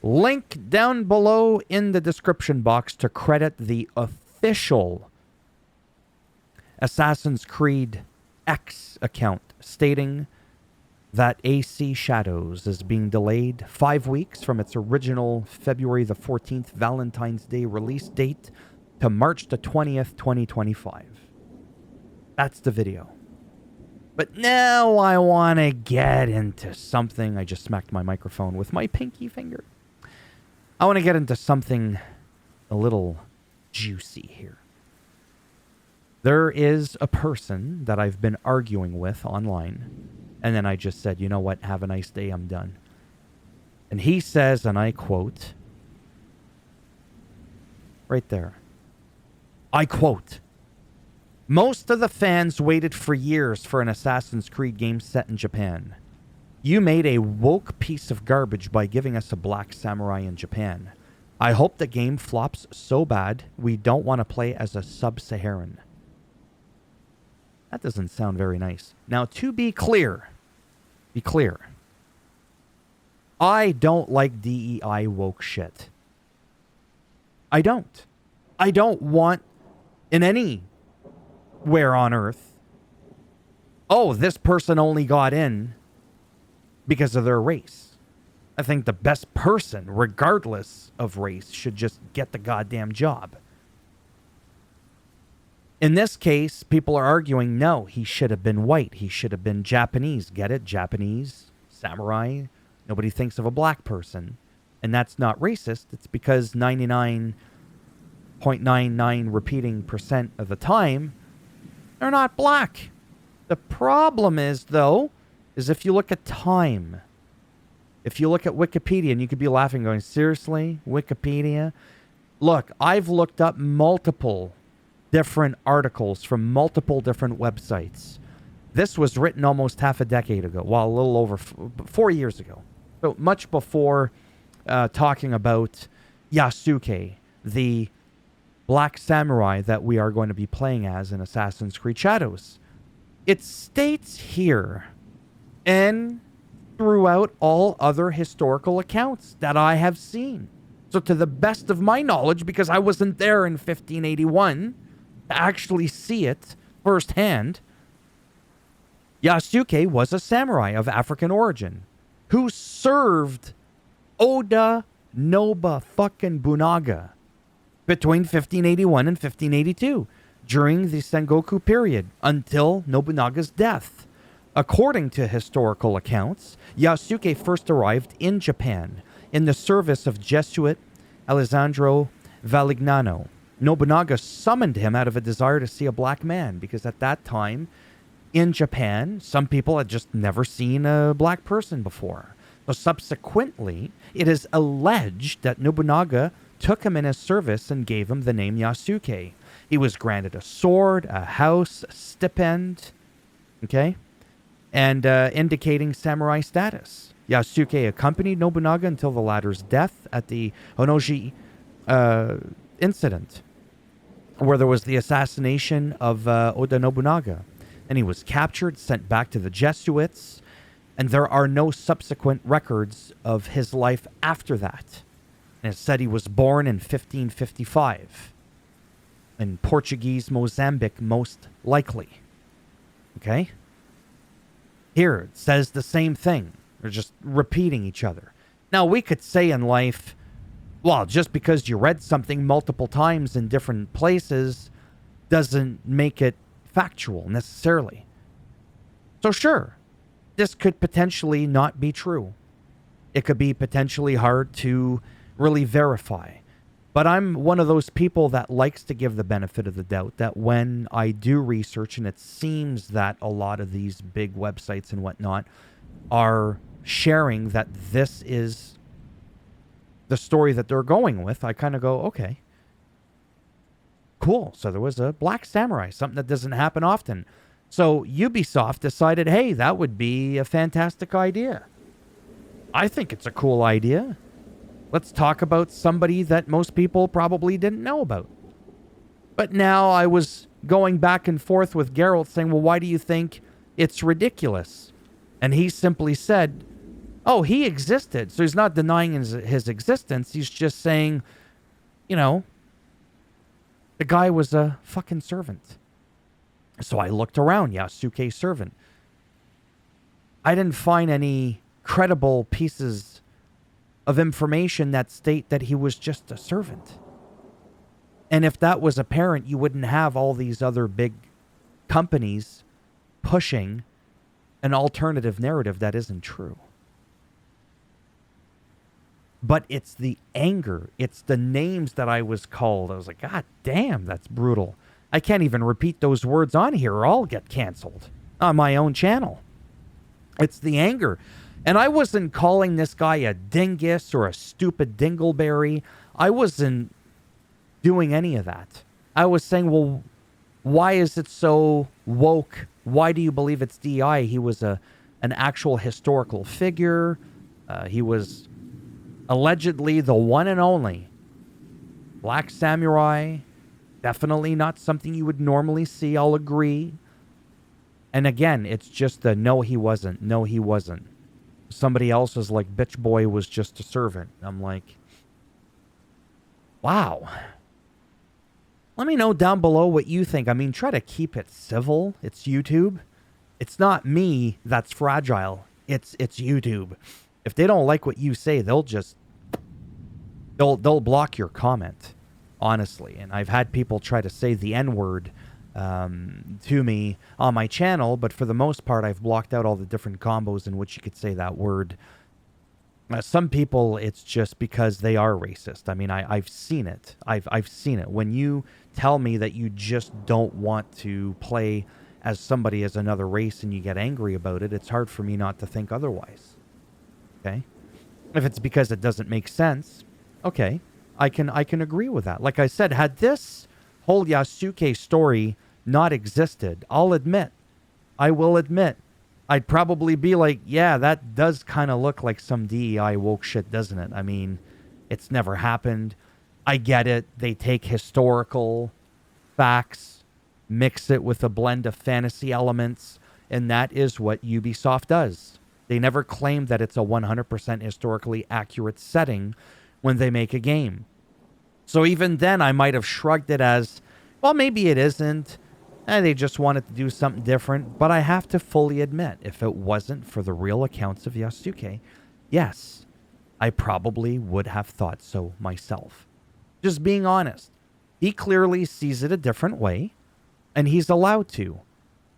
Link down below in the description box to credit the official Assassin's Creed X account stating that AC Shadows is being delayed 5 weeks from its original February the 14th Valentine's Day release date to March the 20th, 2025. That's the video. But now I want to get into something. I just smacked my microphone with my pinky finger. I want to get into something a little juicy here. There is a person that I've been arguing with online, and then I just said, you know what, have a nice day, I'm done. And he says, and I quote, right there, I quote, "Most of the fans waited for years for an Assassin's Creed game set in Japan. You made a woke piece of garbage by giving us a black samurai in Japan. I hope the game flops so bad we don't want to play as a sub-Saharan." That doesn't sound very nice. Now, to be clear, I don't like DEI woke shit. I don't. I don't want in anywhere on earth, oh, this person only got in because of their race. I think the best person, regardless of race, should just get the goddamn job. In this case, people are arguing, no, he should have been white. He should have been Japanese. Get it? Japanese, samurai. Nobody thinks of a black person. And that's not racist. It's because 99.99 repeating percent of the time, they're not black. The problem is, though, is if you look at time, if you look at Wikipedia, and you could be laughing going, seriously, Wikipedia? Look, I've looked up multiple different articles from multiple different websites. This was written almost half a decade ago. Well, a little over 4 years ago. So much before talking about Yasuke, the black samurai that we are going to be playing as in Assassin's Creed Shadows. It states here, and throughout all other historical accounts that I have seen. So to the best of my knowledge, because I wasn't there in 1581 to actually see it firsthand, Yasuke was a samurai of African origin who served Oda Nobunaga between 1581 and 1582 during the Sengoku period until Nobunaga's death. According to historical accounts, Yasuke first arrived in Japan in the service of Jesuit Alessandro Valignano. Nobunaga summoned him out of a desire to see a black man because at that time in Japan, some people had just never seen a black person before. So subsequently, it is alleged that Nobunaga took him in his service and gave him the name Yasuke. He was granted a sword, a house, a stipend, okay, and indicating samurai status. Yasuke accompanied Nobunaga until the latter's death at the Honnoji incident, where there was the assassination of Oda Nobunaga. And he was captured, sent back to the Jesuits, and there are no subsequent records of his life after that. And it said he was born in 1555 in Portuguese Mozambique, most likely. Okay? Here, it says the same thing. They're just repeating each other. Now, we could say in life, well, just because you read something multiple times in different places doesn't make it factual necessarily. So sure, this could potentially not be true. It could be potentially hard to really verify. But I'm one of those people that likes to give the benefit of the doubt that when I do research, and it seems that a lot of these big websites and whatnot are sharing that this is the story that they're going with, I kind of go, okay, cool. So there was a black samurai, something that doesn't happen often. So Ubisoft decided, hey, that would be a fantastic idea. I think it's a cool idea. Let's talk about somebody that most people probably didn't know about. But now I was going back and forth with Geralt saying, well, why do you think it's ridiculous? And he simply said, Oh, he existed. So he's not denying his existence. He's just saying, you know, the guy was a fucking servant. So I looked around. Yasuke servant. I didn't find any credible pieces of information that state that he was just a servant. And if that was apparent, you wouldn't have all these other big companies pushing an alternative narrative that isn't true. But it's the anger. It's the names that I was called. I was like, God damn, that's brutal. I can't even repeat those words on here or I'll get canceled on my own channel. It's the anger. And I wasn't calling this guy a dingus or a stupid dingleberry. I wasn't doing any of that. I was saying, well, why is it so woke? Why do you believe it's DEI? He was an actual historical figure. He was allegedly the one and only black samurai. Definitely not something you would normally see. I'll agree. And again, it's just the no, he wasn't. No, he wasn't. Somebody else was like, bitch boy was just a servant. I'm like, wow. Let me know down below what you think. I mean, try to keep it civil. It's YouTube. It's not me that's fragile. It's YouTube. If they don't like what you say, they'll block your comment, honestly. And I've had people try to say the N-word to me on my channel, but for the most part, I've blocked out all the different combos in which you could say that word. Some people, it's just because they are racist. I mean, I've seen it. I've seen it. When you tell me that you just don't want to play as somebody as another race and you get angry about it, it's hard for me not to think otherwise. Okay? If it's because it doesn't make sense, okay, I can agree with that. Like I said, had this whole Yasuke story not existed, I will admit, I'd probably be like, yeah, that does kind of look like some DEI woke shit, doesn't it? I mean, it's never happened. I get it. They take historical facts, mix it with a blend of fantasy elements, and that is what Ubisoft does. They never claim that it's a 100% historically accurate setting when they make a game. So even then, I might have shrugged it as, well, maybe it isn't. They just wanted to do something different. But I have to fully admit, if it wasn't for the real accounts of Yasuke, yes, I probably would have thought so myself. Just being honest. He clearly sees it a different way, and he's allowed to.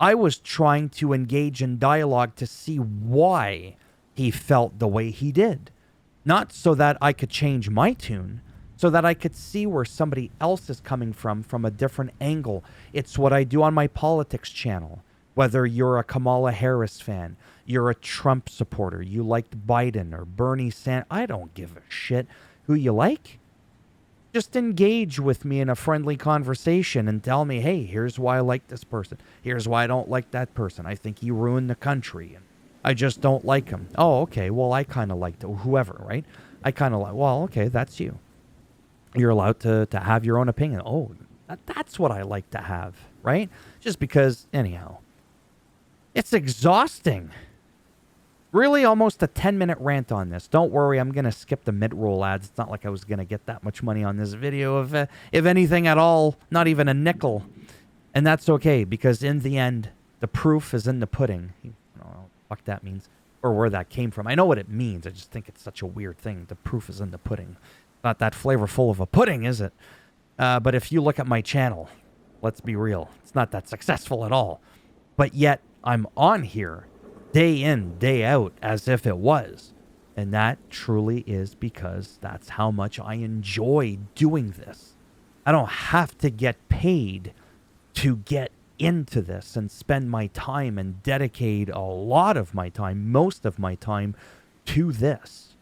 I was trying to engage in dialogue to see why he felt the way he did. Not so that I could change my tune, so that I could see where somebody else is coming from a different angle. It's what I do on my politics channel. Whether you're a Kamala Harris fan, you're a Trump supporter, you liked Biden or Bernie Sanders, I don't give a shit who you like. Just engage with me in a friendly conversation and tell me, hey, here's why I like this person. Here's why I don't like that person. I think he ruined the country, and I just don't like him. Oh, okay, well, I kind of liked whoever, right? I kind of like, well, okay, that's you. You're allowed to have your own opinion. Oh, that's what I like to have, right? Just because, anyhow, it's exhausting. Really almost a 10-minute rant on this. Don't worry, I'm going to skip the mid-roll ads. It's not like I was going to get that much money on this video, if anything at all, not even a nickel. And that's okay, because in the end, the proof is in the pudding. I don't know what the fuck that means, or where that came from. I know what it means. I just think it's such a weird thing. The proof is in the pudding. Not that flavorful of a pudding, is it? But if you look at my channel, let's be real, it's not that successful at all. But yet, I'm on here day in, day out, as if it was. And that truly is because that's how much I enjoy doing this. I don't have to get paid to get into this and spend my time and dedicate a lot of my time, most of my time, to this.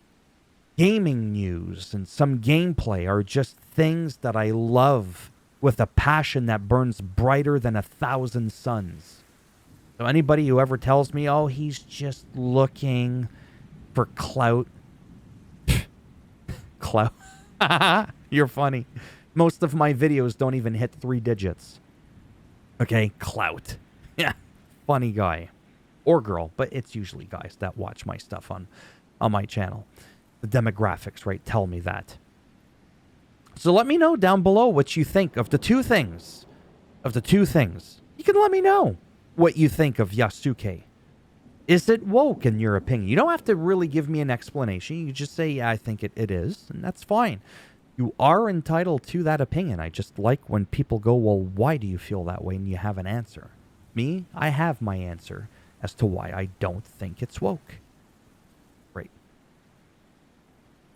Gaming news and some gameplay are just things that I love with a passion that burns brighter than 1,000 suns. So anybody who ever tells me, oh, he's just looking for clout. Clout? You're funny. Most of my videos don't even hit 3 digits. Okay, clout. Yeah, funny guy. Or girl, but it's usually guys that watch my stuff on on my channel. The demographics, right, tell me that. So let me know down below what you think of the two things. You can let me know what you think of Yasuke. Is it woke in your opinion? You don't have to really give me an explanation. You just say, yeah, I think it is, and that's fine. You are entitled to that opinion. I just like when people go, well, why do you feel that way? And you have an answer. Me, I have my answer as to why I don't think it's woke. Great.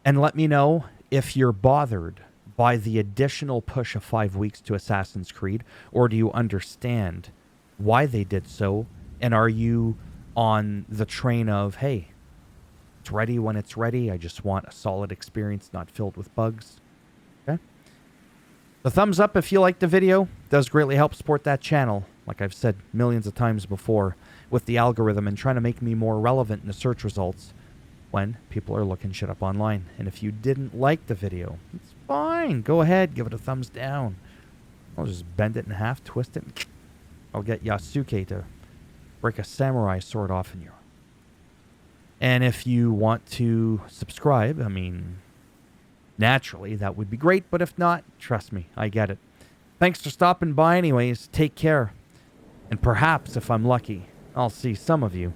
And let me know if you're bothered by the additional push of 5 weeks to Assassin's Creed, or do you understand why they did so, and are you on the train of, hey, it's ready when it's ready, I just want a solid experience not filled with bugs? Okay. The thumbs up if you liked the video does greatly help support that channel, like I've said millions of times before, with the algorithm and trying to make me more relevant in the search results when people are looking shit up online. And if you didn't like the video, it's fine. Go ahead, give it a thumbs down. I'll just bend it in half, twist it, and I'll get Yasuke to break a samurai sword off in you. And if you want to subscribe, I mean, naturally, that would be great. But if not, trust me, I get it. Thanks for stopping by anyways. Take care. And perhaps, if I'm lucky, I'll see some of you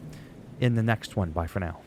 in the next one. Bye for now.